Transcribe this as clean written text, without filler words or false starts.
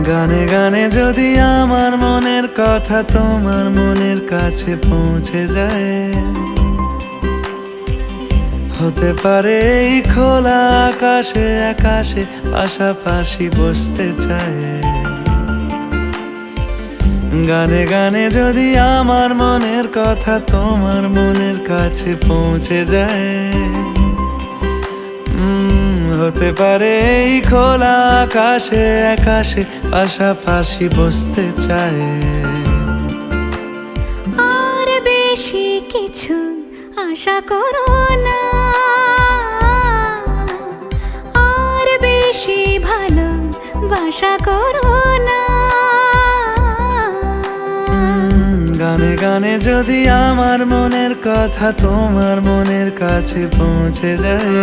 গানে গানে যদি আমার মনের কথা তোমার মনের কাছে পৌঁছে যায়, হতে পারে এই খোলা আকাশে আকাশে পাশাপাশি বসতে চায়। গানে গানে যদি আমার মনের কথা তোমার মনের কাছে পৌঁছে যায়, হতে পারে এই খোলা আকাশে আকাশে পাশাপাশি বসতে চায়। আর বেশি কিছু আশা করো না, আর বেশি ভালোবাসা করো না। গানে গানে যদি আমার মনের কথা তোমার মনের কাছে পৌঁছে যায়,